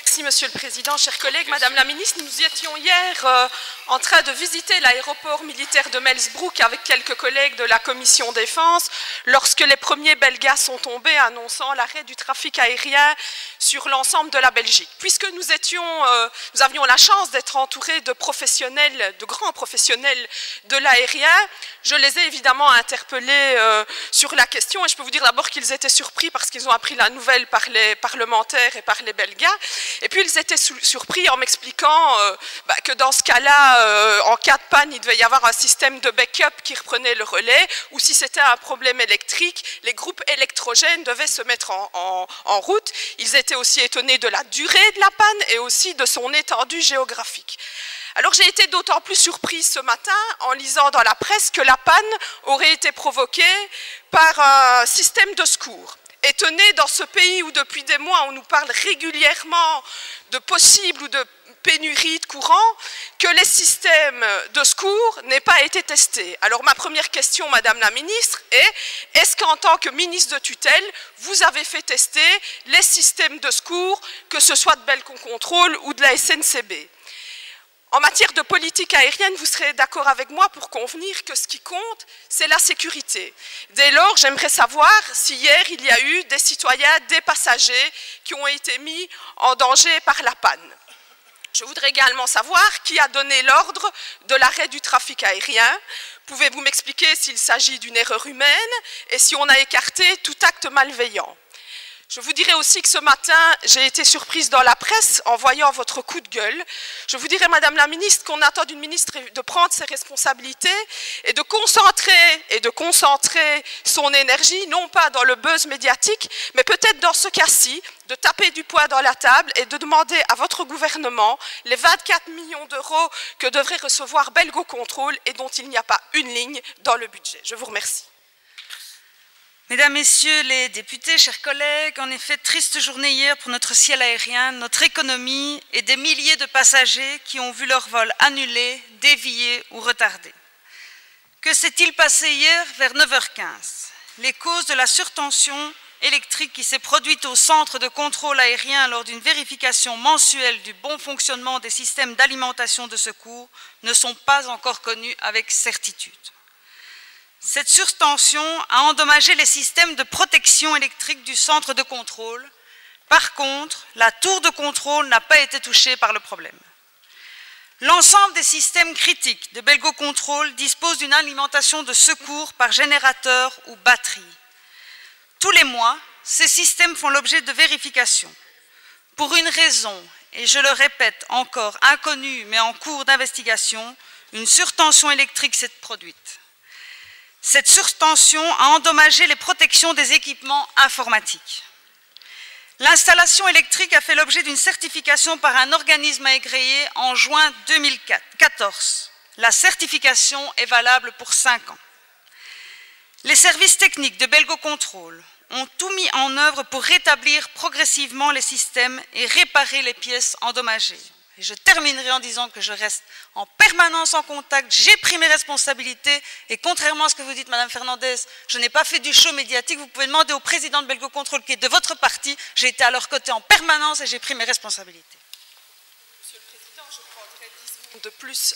Merci Monsieur le Président, chers collègues, Madame la Ministre, nous étions hier en train de visiter l'aéroport militaire de Melsbroek avec quelques collègues de la Commission Défense lorsque les premiers belgas sont tombés annonçant l'arrêt du trafic aérien sur l'ensemble de la Belgique. Puisque nous avions la chance d'être entourés de professionnels, de grands professionnels de l'aérien, je les ai évidemment interpellés sur la question et je peux vous dire d'abord qu'ils étaient surpris parce qu'ils ont appris la nouvelle par les parlementaires et par les belgas. Et puis ils étaient surpris en m'expliquant que dans ce cas-là, en cas de panne, il devait y avoir un système de backup qui reprenait le relais, ou si c'était un problème électrique, les groupes électrogènes devaient se mettre en route. Ils étaient aussi étonnés de la durée de la panne et aussi de son étendue géographique. Alors j'ai été d'autant plus surprise ce matin en lisant dans la presse que la panne aurait été provoquée par un système de secours. Étonné dans ce pays où depuis des mois on nous parle régulièrement de possibles ou de pénurie de courant, que les systèmes de secours n'aient pas été testés. Alors ma première question, Madame la Ministre, est-ce qu'en tant que ministre de tutelle, vous avez fait tester les systèmes de secours, que ce soit de Belgo Control ou de la SNCB ? En matière de politique aérienne, vous serez d'accord avec moi pour convenir que ce qui compte, c'est la sécurité. Dès lors, j'aimerais savoir si hier, il y a eu des citoyens, des passagers qui ont été mis en danger par la panne. Je voudrais également savoir qui a donné l'ordre de l'arrêt du trafic aérien. Pouvez-vous m'expliquer s'il s'agit d'une erreur humaine et si on a écarté tout acte malveillant ? Je vous dirais aussi que ce matin, j'ai été surprise dans la presse en voyant votre coup de gueule. Je vous dirais, Madame la Ministre, qu'on attend d'une ministre de prendre ses responsabilités et de concentrer son énergie, non pas dans le buzz médiatique, mais peut-être dans ce cas-ci, de taper du poing dans la table et de demander à votre gouvernement les 24 millions d'euros que devrait recevoir Belgo Control et dont il n'y a pas une ligne dans le budget. Je vous remercie. Mesdames, Messieurs les députés, chers collègues, en effet, triste journée hier pour notre ciel aérien, notre économie et des milliers de passagers qui ont vu leur vol annulé, dévié ou retardé. Que s'est-il passé hier vers 9h15 ? Les causes de la surtension électrique qui s'est produite au centre de contrôle aérien lors d'une vérification mensuelle du bon fonctionnement des systèmes d'alimentation de secours ne sont pas encore connues avec certitude. Cette surtension a endommagé les systèmes de protection électrique du centre de contrôle. Par contre, la tour de contrôle n'a pas été touchée par le problème. L'ensemble des systèmes critiques de Belgo Control dispose d'une alimentation de secours par générateur ou batterie. Tous les mois, ces systèmes font l'objet de vérifications. Pour une raison, et je le répète encore, inconnue mais en cours d'investigation, une surtension électrique s'est produite. Cette surtension a endommagé les protections des équipements informatiques. L'installation électrique a fait l'objet d'une certification par un organisme agréé en juin 2014. La certification est valable pour 5 ans. Les services techniques de Belgo Control ont tout mis en œuvre pour rétablir progressivement les systèmes et réparer les pièces endommagées. Et je terminerai en disant que je reste en permanence en contact, j'ai pris mes responsabilités et contrairement à ce que vous dites, Madame Fernandez, je n'ai pas fait du show médiatique. Vous pouvez demander au président de Belgo Control qui est de votre parti, j'ai été à leur côté en permanence et j'ai pris mes responsabilités. Monsieur le Président, je prendrai 10 secondes de plus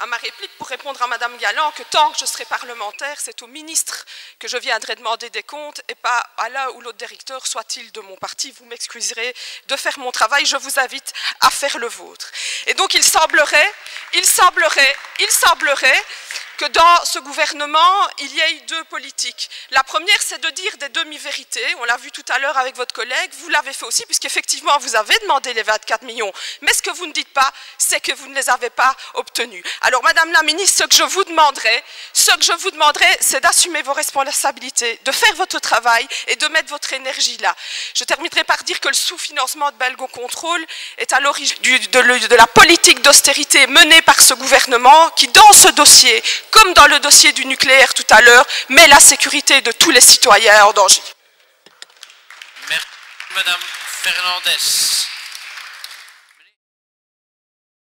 à ma réplique pour répondre à Madame Galland que tant que je serai parlementaire, c'est au ministre que je viendrai demander des comptes et pas à l'un ou l'autre directeur, soit-il de mon parti. Vous m'excuserez de faire mon travail, je vous invite à faire le vôtre. Et donc il semblerait que dans ce gouvernement, il y ait 2 politiques. La première, c'est de dire des demi-vérités. On l'a vu tout à l'heure avec votre collègue, vous l'avez fait aussi, puisqu'effectivement, vous avez demandé les 24 millions. Mais ce que vous ne dites pas, c'est que vous ne les avez pas obtenus. Alors, Madame la Ministre, ce que je vous demanderai, c'est d'assumer vos responsabilités, de faire votre travail et de mettre votre énergie là. Je terminerai par dire que le sous-financement de Belgo Control est à l'origine de la politique d'austérité menée par ce gouvernement qui, dans ce dossier, comme dans le dossier du nucléaire tout à l'heure, met la sécurité de tous les citoyens en danger. Merci, Madame Fernandez.